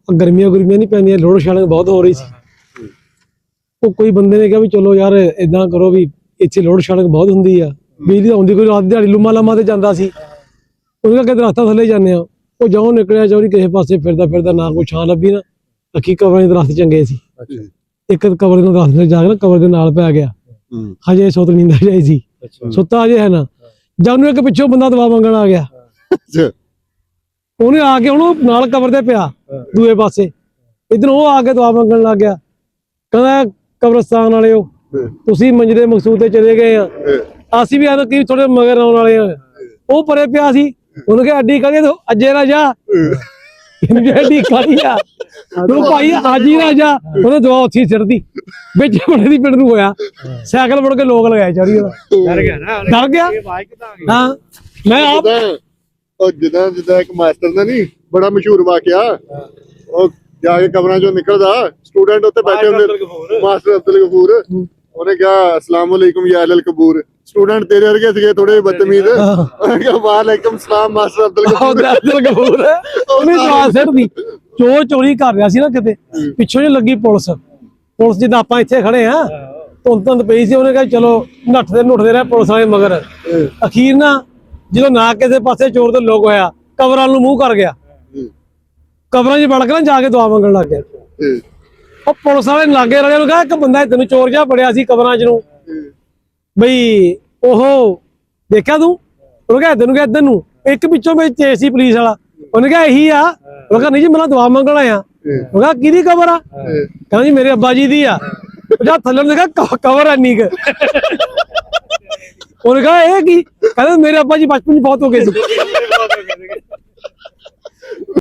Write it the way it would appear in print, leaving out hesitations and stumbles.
गर्मियां नहीं पैंदियां, load shedding बहुत हो रही सी। वो कोई बंदे ने कहा भी चलो यार इदां करो भी इत्थे लोड शेडिंग बहुत हुंदी आ, बिजली आउंदी कोई रात दिहाड़ी लुम्मा लम्मा ते जांदा सी, ਉਹਨੇ ਕਿਹਾ ਦਰਖਤਾਂ ਥੱਲੇ ਜਾਂਦੇ ਆ। ਉਹ ਜਦੋਂ ਨਿਕਲਿਆ ਚੋਰੀ ਕਿਸੇ ਪਾਸੇ ਫਿਰਦਾ ਨਾ ਕੋਈ ਛਾਂ ਲੱਭੀ ਨਾ, ਅੱਖੀ ਕਬਰ ਦੇ ਦਰਖਤ ਚੰਗੇ ਸੀ। ਇੱਕ ਕਬਰ ਦੇ ਦਰਖਤ ਤੇ ਜਾ ਕੇ ਨਾ ਕਬਰ ਦੇ ਨਾਲ ਪੈ ਗਿਆ। ਹਜੇ ਸੁੱਤ ਨੀਂਦ ਜਾਈ ਸੀ, ਸੁੱਤਾ ਅਜੇ ਹੈ ਨਾ, ਜਦ ਉਹਨੂੰ ਇੱਕ ਪਿੱਛੋਂ ਬੰਦਾ ਦਵਾ ਮੰਗਣ ਆ ਗਿਆ। ਉਹਨੇ ਆ ਕੇ ਉਹਨੂੰ ਨਾਲ ਕਬਰ ਤੇ ਪਿਆ ਦੂਏ ਪਾਸੇ, ਇਧਰ ਉਹ ਆ ਕੇ ਦਵਾ ਮੰਗਣ ਲੱਗ ਗਿਆ। ਕਹਿੰਦਾ ਕਬਰਸਤਾਨ ਵਾਲਿਓ ਤੁਸੀਂ ਮੰਜਦੇ ਮਕਸੂਦ ਤੇ ਚਲੇ ਗਏ ਆ, ਅਸੀਂ ਵੀ ਆ ਕੀ ਥੋੜੇ ਮਗਰ ਆਉਣ ਵਾਲੇ ਆ। ਉਹ ਪਰੇ ਪਿਆ ਸੀ, ਉਹਨੂੰ ਕਿਹਾ ਅੱਡੀ ਕਾਹਦੀ ਤੂੰ ਅੱਜੇ ਨਾ ਜਾ, ਅੱਡੀ ਕਾਹਦੀ ਆ ਤੂੰ ਭਾਈ ਅੱਜ ਹੀ ਨਾ ਜਾ। ਉਹਨੇ ਦਵਾ ਉੱਥੇ ਸਿੱਟਦੀ ਵਿੱਚ ਬੜੇ ਦੀ ਪਿੰਡ ਨੂੰ ਹੋਇਆ। ਸਾਈਕਲ ਮੁੜ ਕੇ ਲੋਕ ਲਗਾਏ ਚੜੀ, ਉਹਦਾ ਡਰ ਗਿਆ। ਹਾਂ ਮੈਂ ਆਪ ਜਿੱਦਾਂ ਇੱਕ ਮਾਸਟਰ ਦਾ ਨਹੀਂ ਬੜਾ ਮਸ਼ਹੂਰ ਵਾਕਿਆ, ਉਹ ਜਾ ਕੇ ਕਬਰਾਂ ਚੋਂ ਨਿਕਲਦਾ, ਸਟੂਡੈਂਟ ਉੱਤੇ ਬੈਠੇ ਹੁੰਦੇ, ਮਾਸਟਰ ਅਬਦੁਲ ਗਫੂਰ, ਉਹਨੇ ਕਿਹਾ ਅਸਲਾਮ ਵਾਲੇਕੁਮ ਯਾ ਅਹਿਲਲ ਕਬੂਰ। ਸਟੂਡੈਂਟ ਤੇਰੇ ਵਰਗੇ ਸੀਗੇ ਥੋੜੇ ਬਦਤਮੀਜ਼, ਉਹਨੇ ਕਿਹਾ ਵਾਲੇਕੁਮ ਸਲਾਮ ਮਾਸਟਰ ਅਬਦੁਲ ਗਫੂਰ। ਉਹਨੇ ਜਵਾਬ ਸਿੱਟਦੀ। ਚੋਰ ਚੋਰੀ ਕਰ ਰਿਹਾ ਸੀ ਨਾ ਕਿਤੇ, ਪਿੱਛੋਂ ਜੇ ਲੱਗੀ ਪੁਲਿਸ ਜਿੱਦਾਂ ਆਪਾਂ ਇੱਥੇ ਖੜੇ ਆ, ਧੁੰਦ ਪਈ ਸੀ। ਉਹਨੇ ਕਿਹਾ ਚਲੋ ਨੱਠਦੇ ਰਹੇ ਪੁਲਿਸ ਵਾਲੇ ਮਗਰ। ਅਖੀਰ ਨਾ ਜਦੋਂ ਨਾ ਕਿਸੇ ਪਾਸੇ ਚੋਰ ਤੇ ਲੋਕ ਹੋਇਆ, ਕਬਰਾਂ ਨੂੰ ਮੂੰਹ ਕਰ ਗਿਆ, ਕਬਰਾਂ 'ਚ ਵੜ ਕੇ ਨਾ ਜਾ ਕੇ ਦੁਆ ਮੰਗਣ ਲੱਗ ਗਿਆ। ਉਹ ਪੁਲਿਸ ਵਾਲੇ ਲਾਗੇ ਵਾਲਿਆਂ ਨੂੰ ਕਿਹਾ ਇੱਕ ਬੰਦਾ ਤੈਨੂੰ ਚੋਰ ਜਿਹਾ ਬੜਿਆ ਸੀ ਕਬਰਾਂ 'ਚ ਨੂੰ, ਬਈ ਉਹ ਦੇਖਿਆ ਤੂੰ? ਉਹਨੇ ਕਿਹਾ ਤੈਨੂੰ ਕਿਹਾ ਇੱਧਰ ਨੂੰ, ਇੱਕ ਪਿੱਛੋਂ ਵਿੱਚ ਸੀ ਪੁਲਿਸ ਵਾਲਾ। ਉਹਨੇ ਕਿਹਾ ਇਹੀ ਆ। ਉਹ ਕਿਹਾ ਨਹੀਂ ਜੀ ਮੈਂ ਦੁਆ ਮੰਗਣ ਆਇਆ। ਉਹ ਕਿਹਾ ਕਿਹਦੀ ਕਬਰ ਆ? ਕਹਿੰਦਾ ਜੀ ਮੇਰੇ ਅੱਬਾ ਜੀ ਦੀ ਆ। ਜਾਂ ਥੱਲੇ ਨੇ ਕਿਹਾ ਕਬਰ ਐਨੀ ਕੁ। ਉਹਨੇ ਕਿਹਾ ਇਹ ਕੀ? ਕਹਿੰਦਾ ਮੇਰੇ ਅੱਬਾ ਜੀ ਬਚਪਨ 'ਚ ਬਹੁਤ ਹੋ ਗਏ ਸੀ।